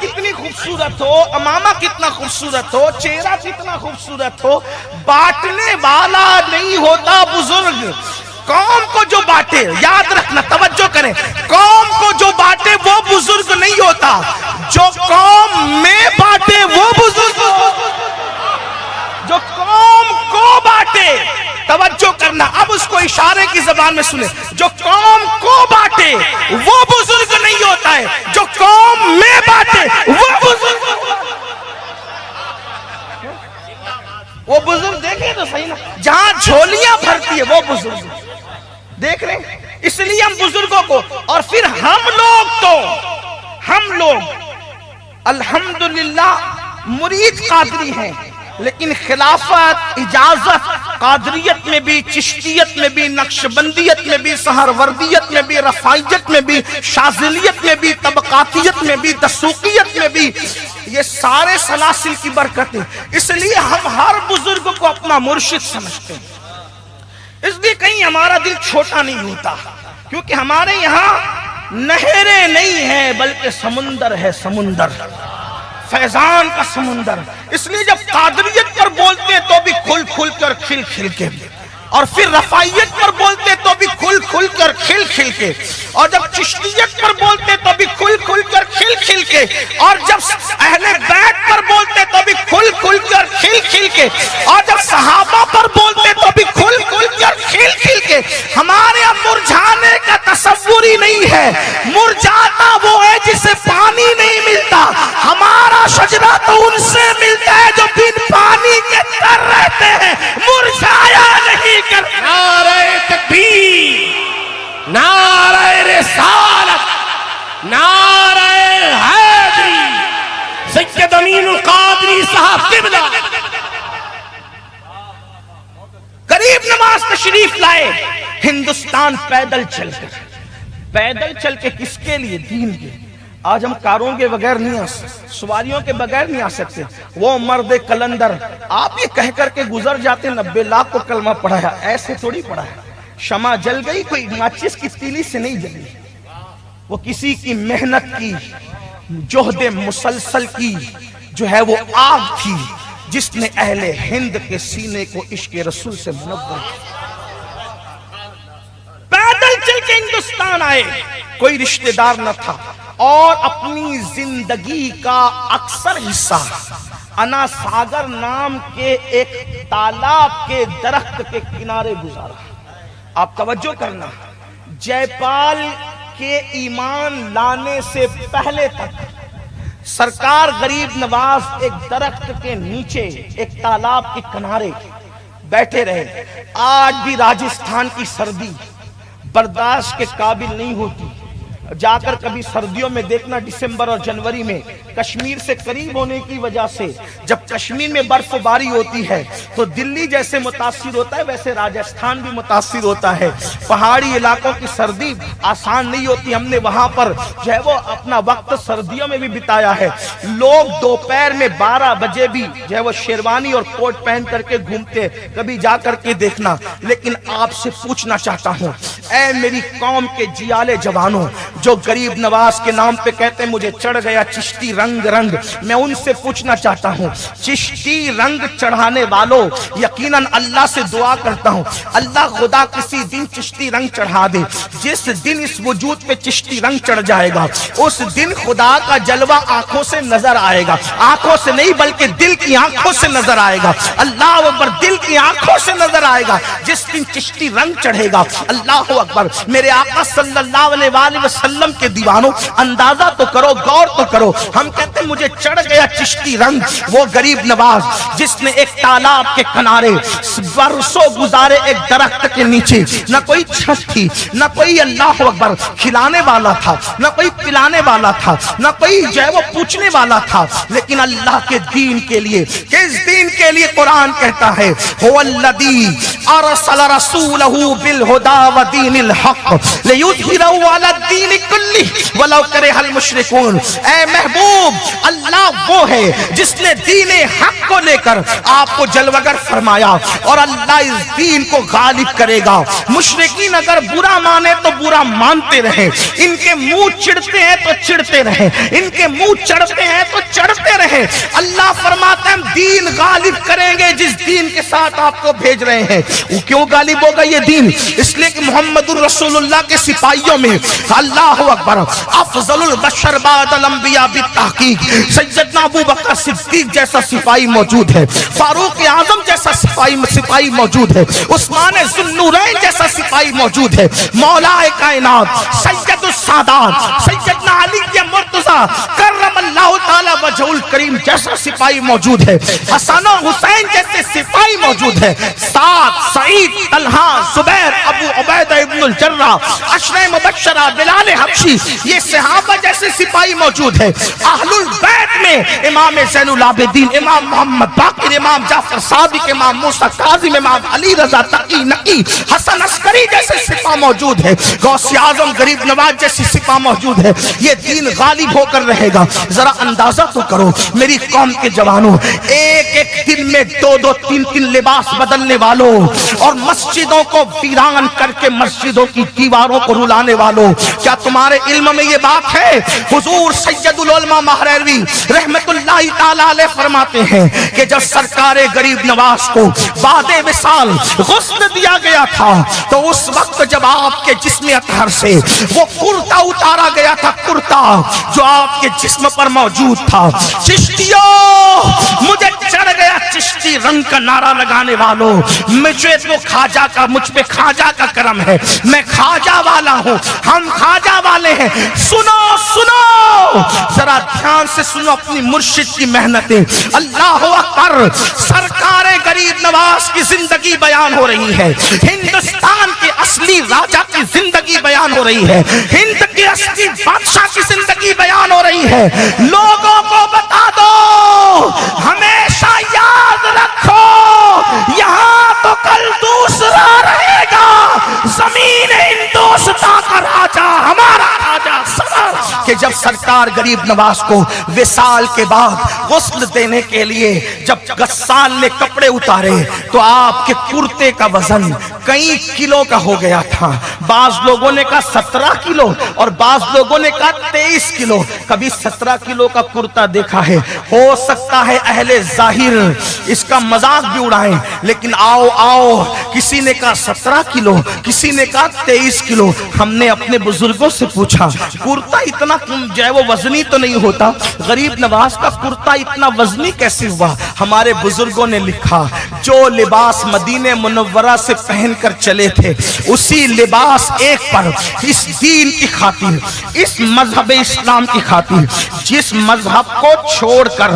کتنی خوبصورت ہو، امامہ کتنا خوبصورت ہو، چہرہ کتنا خوبصورت ہو، بانٹنے والا نہیں ہوتا بزرگ۔ قوم کو جو بانٹے، یاد رکھنا، توجہ کریں، قوم کو جو بانٹے وہ بزرگ نہیں ہوتا، جو قوم میں بانٹے وہ بزرگ ہوتا۔ جو قوم کو بانٹے، توجہ کرنا، اب اس کو اشارے کی زبان میں سنیں، جو قوم کو بانٹے وہ بزرگ نہیں ہوتا ہے، جو قوم میں بانٹے وہ بزرگ ہوتا ہے۔ وہ بزرگ دیکھیں تو صحیح نا، جہاں جھولیاں بھرتی ہے وہ بزرگ دیکھ رہے ہیں۔ اس لیے ہم بزرگوں کو، اور پھر ہم لوگ الحمدللہ مرید قادری ہیں، لیکن خلافت، اجازت، قادریت میں بھی، چشتیت میں بھی، نقشبندیت میں بھی، سہروردیت میں بھی، رفاعیت میں بھی، شاذلیت میں بھی، طبقاتیت میں بھی، دسوقیت میں بھی، یہ سارے سلاسل کی برکتیں۔ اس لیے ہم ہر بزرگ کو اپنا مرشد سمجھتے ہیں، اس لیے کہیں ہمارا دل چھوٹا نہیں ہوتا، کیونکہ ہمارے یہاں نہریں نہیں ہیں بلکہ سمندر ہے، سمندر، فیضان کا سمندر۔ اس لیے جب قادریت پر بولتے ہیں تو بھی کھل کھل کر، کھل کھل کے، اور پھر رفاعیت پر بولتے تو بھی کھل کھل کر، کھل کھل کے، اور جب چشتیت پر بولتے تو بھی کھل کھل کر، کھل کھل کے، اور جب اہل بیت پر بولتے تو بھی کھل کھل کر، کھل کھل کے، اور جب صحابہ پر بولتے تو بھی کھل کھل کر، کھل کھل کے۔ ہمارے یہاں مرجھانے کا تصور ہی نہیں ہے، مرجھاتا وہ ہے جسے پانی نہیں ملتا۔ ہمارا شجرہ تو ان سے ملتا ہے جو بن پانی کے تر رہتے ہیں، مرجھایا نہیں کرتا۔ نعرہ تکبیر، نعرہ رسالت، نعرہ حیدری، سید امین القادری صاحب قبلہ۔ غریب نواز تشریف لائے ہندوستان پیدل چل کے، کس کے لیے؟ دین کے۔ آج ہم کاروں کے بغیر نہیں آ سکتے، سواریوں کے بغیر نہیں آ سکتے۔ وہ مرد کلندر آپ یہ کہہ کر کے گزر جاتے 90 لاکھ کو کلمہ پڑھایا، ایسے تھوڑی پڑھایا۔ شمع جل گئی، کوئی ماچس کی تیلی سے نہیں جلی، وہ کسی کی محنت کی، جہد مسلسل کی جو ہے وہ آگ تھی، جس نے اہل ہند کے سینے کو عشق رسول سے منور کیا۔ پیدل چل کے ہندوستان آئے، کوئی رشتہ دار نہ تھا، اور اپنی زندگی کا اکثر حصہ انا ساگر نام کے ایک تالاب کے درخت کے کنارے گزارا۔ آپ توجہ کرنا، جے پال کے ایمان لانے سے پہلے تک سرکار غریب نواز ایک درخت کے نیچے، ایک تالاب کے کنارے بیٹھے رہے۔ آج بھی راجستھان کی سردی برداشت کے قابل نہیں ہوتی، جا کر کبھی سردیوں میں دیکھنا، دسمبر اور جنوری میں کشمیر سے قریب ہونے کی وجہ سے جب کشمیر میں برف باری ہوتی ہے تو دلی جیسے متاثر ہوتا ہے، ویسے راجستھان بھی متاثر ہوتا ہے۔ پہاڑی علاقوں کی سردی آسان نہیں ہوتی، ہم نے وہاں پر جو ہے وہ اپنا وقت سردیوں میں بھی بتایا ہے۔ لوگ دوپہر میں 12 بجے بھی جو ہے وہ شیروانی اور کوٹ پہن کر کے گھومتے، کبھی جا کر کے دیکھنا۔ لیکن آپ سے پوچھنا چاہتا ہوں، اے میری قوم کے جیالے جوانوں جو غریب نواز کے نام پہ کہتے ہیں مجھے چڑھ گیا چشتی رنگ رنگ، میں ان سے پوچھنا چاہتا ہوں، چشتی رنگ چڑھانے والوں یقیناً اللہ سے دعا کرتا ہوں اللہ خدا کسی دن چشتی رنگ چڑھا دے۔ جس دن اس وجود پہ چشتی رنگ چڑھ جائے گا اس دن خدا کا جلوہ آنکھوں سے نظر آئے گا، آنکھوں سے نہیں بلکہ دل کی آنکھوں سے نظر آئے گا۔ اللہ اکبر، دل کی آنکھوں سے نظر آئے گا جس دن چشتی رنگ چڑھے گا۔ اللہ اکبر، میرے آقا صلی اللہ علیہ وآلہ وسلم کے دیوانوں اندازہ تو کرو، غور تو کرو۔ ہم کہتے ہیں مجھے چڑھ گیا چشتی رنگ، وہ غریب نواز جس نے ایک تالاب کے کنارے برسوں گزارے، ایک درخت کے نیچے، نہ کوئی چھت تھی، نہ کوئی اللہ اکبر کھلانے والا تھا، نہ کوئی پلانے والا تھا، نہ کوئی جو ہے وہ پوچھنے والا تھا، لیکن اللہ کے دین کے لیے، کس دین کے لیے؟ قرآن کہتا ہے هو الذی ارسل رسولہ بالہدی ودین دین الحق لیظہرہ علی الدین کلہ ولو کرہ المشرکون۔ اے محبوب، اللہ وہ ہے جس نے دین حق کو لے کر آپ کو جلوگر فرمایا، اور اللہ اس دین کو غالب کرے گا۔ مشرکین اگر برا مانے تو برا مانتے رہیں، ان کے منہ چڑھتے ہیں تو چڑھتے رہیں، ان کے منہ چڑھتے ہیں تو چڑھتے رہیں۔ اللہ فرماتا ہے ہم دین غالب کریں گے جس دین کے ساتھ آپ کو بھیج رہے ہیں۔ وہ کیوں غالب ہوگا یہ دین؟ اس لیے کہ محمد الرسول اللہ کے سپاہیوں میں اللہ اکبر افضل البشر بعد الانبیاء بالتحقیق سیدنا ابو بکر صدیق جیسا سپاہی موجود ہے، فاروق اعظم جیسا سپاہی موجود ہے، عثمان ذو النورین جیسا سپاہی موجود ہے، مولا کائنات سید السادات سیدنا علی مرتضی کرم اللہ تعالی وجہ الکریم جیسا سپاہی موجود ہے، حسن و حسین جیسے سپاہی موجود ہے، سعد، سعید، طلحہ، زبیر، ابو عبیدہ ابن الجراح، عشرہ مبشرہ، بلال حبشی، یہ صحابہ جیسے سپاہی موجود ہے۔ اہل البیت میں امام زین العابدین، امام محمد باقر، امام جعفر صادق، امام موسیٰ کاظم، امام علی رضا تقی نقی، حسن عسکری جیسے سپاہ موجود ہے، غوث اعظم غریب نواز جیسی سپاہ موجود ہے۔ یہ دین غالب ہو کر رہے گا۔ ذرا اندازہ تو کرو میری قوم کے جوانوں، ایک ایک دن میں دو دو تین تین لباس بدلنے والوں اور مسجدوں کو ویران کر کے مسجدوں کی دیواروں کو رلانے والوں، کیا تمہارے علم میں یہ بات ہے؟ حضور سید العلماء مہروی رحمت اللہ تعالی علیہ فرماتے ہیں کہ جب سرکار غریب نواز کو بعد وصال غسل دیا گیا تھا تو اس وقت جب آپ کے جسم اطہر سے وہ کرتا اتارا گیا تھا، کرتا جو آپ کے جسم پر موجود تھا، چشتیوں مجھے چڑھ گیا چشتی رنگ کا نعرہ لگانے والوں، مجھے تو خواجہ کا، مجھ پہ خواجہ کا کرم ہے، میں خواجہ والا ہوں، ہم خواجہ والے ہیں۔ سنو سنو ذرا دھیان سے سنو اپنی مرشد کی محنتیں۔ اللہ اکبر، سرکار غریب نواز کی زندگی بیان ہو رہی ہے، ہندوستان کے اصلی راجہ کی زندگی بیان ہو رہی ہے، ہند کے اصلی بادشاہ کی زندگی بیان ہو رہی ہے۔ لوگوں کو بتا دو، ہمیشہ یاد رکھو یہاں تو کل دوسرا رہے گا، زمین ہندوستان کا راجہ ہمارا راجہ سمر۔ کہ جب سرکار غریب نواز کو وصال کے بعد غسل دینے کے لیے جب غسال نے کپڑے اتارے تو آپ کے کرتے کا وزن کئی کلو کا ہو گیا تھا۔ بعض لوگوں نے کہا 17 کلو اور بعض لوگوں نے کہا 23 کلو۔ کبھی 17 کلو کا کرتا دیکھا ہے، ہو سکتا ہے اہل ظاہر اس کا مذاق بھی اڑائیں، لیکن آؤ آؤ، کسی نے کہا 17 کلو، کسی نے کہا 23 کلو۔ ہم نے اپنے بزرگوں سے پوچھا کرتا اتنا جو ہے وہ وزنی تو نہیں ہوتا، غریب نواز کا کرتا اتنا وزنی کیسے ہوا؟ ہمارے بزرگوں نے لکھا جو لباس مدینہ منورہ سے پہن کر چلے تھے اسی لباس ایک پر اس دین کی خاطر، اس مذہب اسلام کی خاطر، جس مذہب کو چھوڑ کر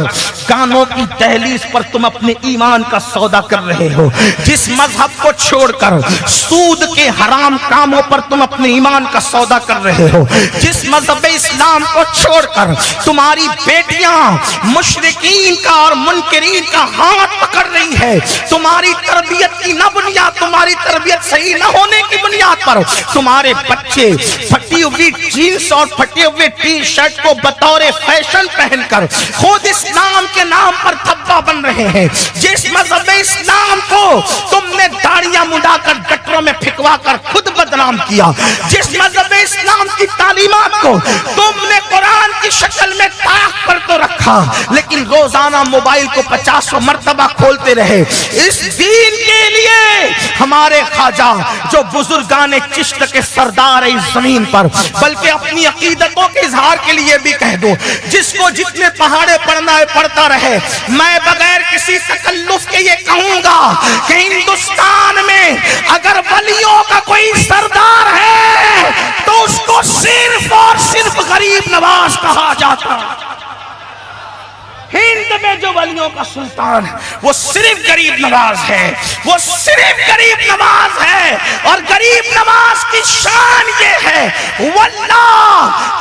گانوں کی دہلیز پر تم اپنے ایمان کا سودا کر رہے ہو، جس مذہب کو چھوڑ کر سود کے حرام کاموں پر تم اپنے ایمان کا سودا کر رہے ہو، جس مذہب اسلام کو چھوڑ کر تمہاری بیٹیاں مشرکین کا اور منکرین کا ہاتھ پکڑ رہی ہے، تمہاری تربیت کی نہ بنیاد، تمہاری تربیت صحیح نہ ہونے کی بنیاد پر تمہارے بچے پھٹی ہوئی جینس اور پھٹی ہوئی ٹی شرٹ کو بطور فیشن پہن کر خود اسلام کے نام پر دھبا بن رہے ہیں، جس مذہب اسلام کو تم نے داڑیاں مڈا کر گٹروں میں پھکوا کر خود بدنام کیا، جس مذہب اسلام کی تعلیمات کو تم نے قرآن کی شکل میں طاق پر تو رکھا لیکن روزانہ موبائل کو 50 مرتبہ کھولتے رہے۔ اس دین کے لیے ہمارے خواجہ جو بزرگان چشت کے سردار ہیں اس زمین پر، بلکہ اپنی عقیدتوں کے اظہار کے لیے بھی کہہ دو، جس کو جتنے پہاڑے پڑھنا ہے پڑھتا رہے، میں بغیر کسی تکلف کے یہ کہوں گا کہ ہندوستان میں اگر ولیوں کا کوئی سردار ہے تو اس کو صرف اور صرف غریب نواز کہا جاتا۔ ہند میں جو ولیوں کا سلطان وہ صرف غریب نواز ہے، وہ صرف غریب نواز ہے، اور غریب نواز کی شان یہ ہے واللہ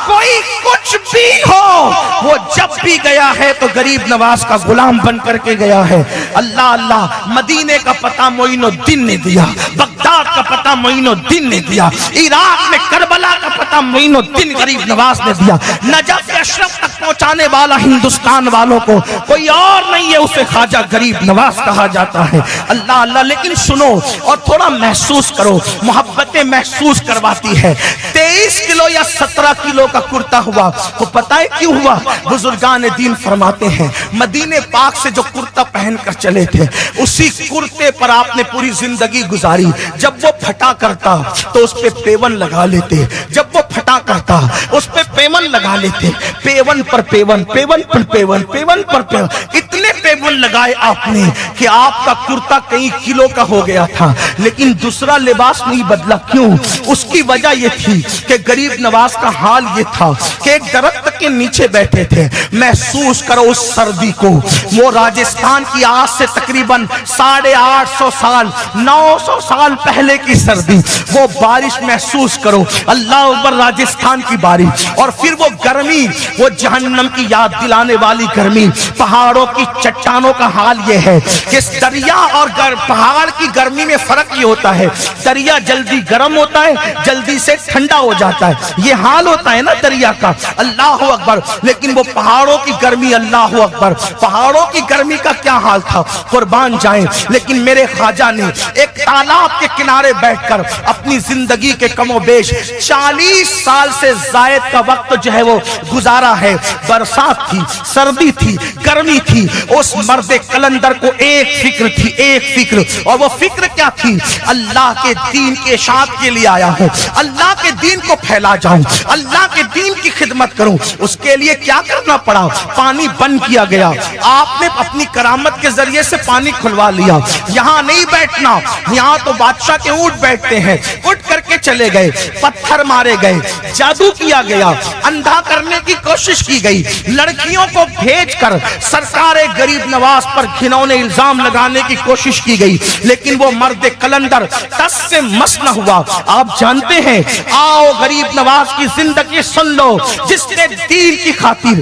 کوئی کچھ بھی ہو وہ جب بھی گیا ہے تو غریب نواز کا غلام بن کر کے گیا ہے۔ اللہ اللہ، مدینے کا پتہ معین الدین نے دیا، بغداد کا پتہ معین الدین نے دیا، عراق میں کربلا کا پتہ معین الدین غریب نواز نے دیا، نجف اشرف تک پہنچانے والا ہندوستان والوں کو کوئی اور نہیں ہے، اسے خواجہ غریب نواز کہا جاتا ہے۔ اللہ اللہ، لیکن سنو اور تھوڑا محسوس کرو، محبتیں محسوس کرواتی ہے۔ 23 کلو یا 17 کلو کا کرتا ہوا، تو پتہ ہے کیوں ہوا؟ بزرگان دین فرماتے ہیں مدینے پاک سے جو کرتا پہن کر چلے تھے اسی کرتے پر آپ نے پوری زندگی گزاری۔ جب وہ پھٹا کرتا تو اس پہ پیون لگا لیتے، جب وہ پھٹا کرتا اس پہ پیون لگا لیتے، پیون پر پیون، پیون پر پیون، پیون پر پیون، اتنے پیون لگائے آپ نے کہ آپ کا کرتا کئی کلو کا ہو گیا تھا، لیکن دوسرا لباس نہیں بدلا۔ کیوں؟ اس کی وجہ یہ تھی کہ غریب نواز کا حال یہ تھا کہ ایک درخت کے نیچے بیٹھے تھے۔ محسوس کرو اس سردی کو، وہ راجستھان کی آج سے تقریباً 850 سال 900 سال پہلے کی سردی، وہ بارش محسوس کرو، اللہ اکبر، راجستھان کی بارش، اور پھر وہ گرمی، وہ جہنم کی یاد دلانے والی گرمی۔ پہاڑوں کی چٹانوں کا حال یہ ہے کہ دریا اور پہاڑ کی گرمی میں فرق یہ ہوتا ہے، دریا جلدی گرم ہوتا ہے، جلدی سے ٹھنڈا ہو جاتا ہے، یہ حال ہوتا ہے نا دریا کا، اللہ اکبر۔ لیکن وہ پہاڑوں کی گرمی، اللہ اکبر، پہاڑوں کی گرمی کا کیا حال تھا، قربان جائیں۔ لیکن میرے خواجہ نے ایک تالاب کے کنارے بیٹھ کر اپنی زندگی کے کم و بیش 40 سال سے زائد کا وقت جو ہے وہ گزارا ہے۔ برسات تھی، سردی تھی، گرمی تھی، اس مرد کلندر کو ایک فکر تھی، ایک فکر، اور وہ فکر کیا تھی؟ اللہ کے دین کے اشاعت کے لیے آیا ہوں، اللہ کے دین کو پھیلا جاؤں، اللہ کے دین کی خدمت کروں۔ اس کے لیے کیا کرنا پڑا؟ پانی بند کیا گیا، آپ نے اپنی کرامت کے ذریعے سے پانی کھلوا لیا۔ یہاں نہیں بیٹھنا، یہاں تو بادشاہ کے اونٹ بیٹھتے ہیں، اٹھ کر کے چلے گئے، پتھر مارے گئے، جادو کیا گیا، اندھا کرنے کی کوشش کی گئی، لڑکیوں کو بھیج کر سرکار غریب نواز پر گھنونے الزام لگانے کی کوشش کی گئی، لیکن وہ مرد کلندر ٹس سے مس نہ ہوا۔ آپ جانتے ہیں، آؤ غریب نواز کی زندگی سن لو، جس نے دین کی خاطر،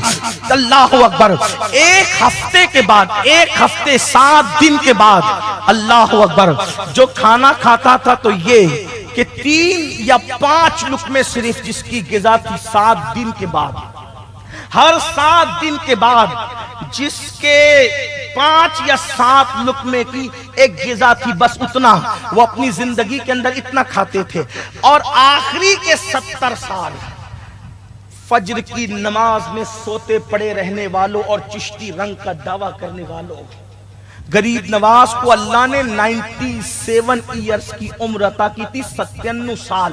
اللہ اکبر، ایک ہفتے کے بعد، ایک ہفتے 7 دن کے بعد، اللہ اکبر، جو کھانا کھاتا تھا تو یہ کہ 3 یا 5 لقمے صرف جس کی غذا تھی 7 دن کے بعد، ہر 7 دن کے بعد جس کے 5 یا 7 لقمے کی ایک غذا تھی، بس اتنا وہ اپنی زندگی کے اندر اتنا کھاتے تھے۔ اور آخری کے 70 سال فجر کی نماز میں سوتے پڑے رہنے والوں اور چشتی رنگ کا دعویٰ کرنے والوں، غریب نواز کو اللہ نے 97 ایئرز کی عمر عطا کی تھی، 97 سال۔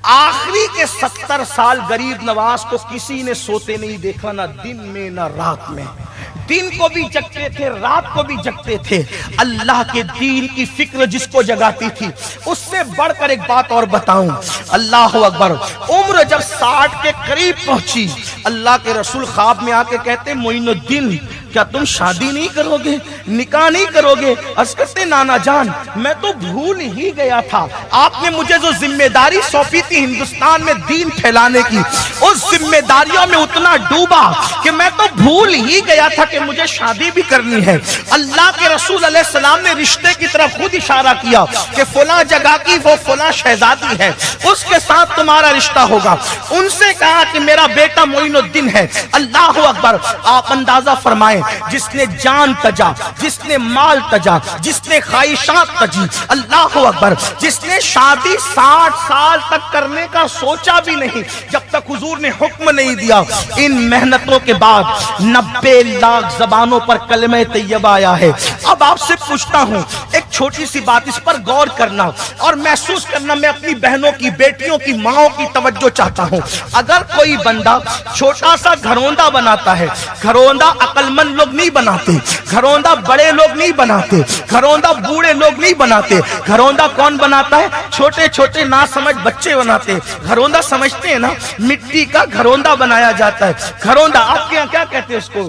آخری کے 70 سال غریب نواز کو کسی نے سوتے نہیں دیکھا، نہ دن میں نہ رات میں، دن کو بھی جگتے تھے، رات کو بھی جگتے تھے۔ اللہ کے دین کی فکر جس کو جگاتی تھی۔ اس سے بڑھ کر ایک بات اور بتاؤں، اللہ اکبر، عمر جب 60 کے قریب پہنچی، اللہ کے رسول خواب میں آ کے کہتے معین الدین کیا تم شادی نہیں کرو گے، نکاح نہیں کرو گے؟ عرض کرتے نانا جان میں تو بھول ہی گیا تھا، آپ نے مجھے جو ذمہ داری سونپی تھی ہندوستان میں دین پھیلانے کی، اس ذمہ داریوں میں اتنا ڈوبا کہ میں تو بھول ہی گیا تھا کہ مجھے شادی بھی کرنی ہے۔ اللہ کے رسول علیہ السلام نے رشتے کی طرف خود اشارہ کیا کہ فلاں جگہ کی وہ فلاں شہزادی ہے، اس کے ساتھ تمہارا رشتہ ہوگا۔ ان سے کہا کہ میرا بیٹا معین الدین ہے۔ اللہ اکبر، آپ اندازہ فرمائیں، جس نے جان تجا، جس نے مال تجا، جس نے خواہشات تجی، اللہ اکبر، جس نے شادی 60 سال تک کرنے کا سوچا بھی نہیں جب تک حضور نے حکم نہیں دیا، ان محنتوں کے بعد 90 لاکھ زبانوں پر کلمہ طیبہ آیا ہے۔ اب آپ سے پوچھتا ہوں ایک چھوٹی سی بات، اس پر غور کرنا اور محسوس کرنا، میں اپنی بہنوں کی، بیٹیوں کی، ماؤں کی توجہ چاہتا ہوں۔ اگر کوئی بندہ چھوٹا سا گھروندہ بناتا ہے، گھروندہ عقل مند لوگ نہیں بناتے، گھروندہ بڑے لوگ نہیں بناتے، گھروندہ بوڑھے لوگ نہیں بناتے، گھروندہ کون بناتا ہے؟ چھوٹے چھوٹے ناسمجھ بچے بناتے۔ گھروندہ سمجھتے ہیں نا، مٹی کا گھروندہ بنایا جاتا ہے۔ گھروندہ آپ کے یہاں کیا کہتے ہیں اس کو؟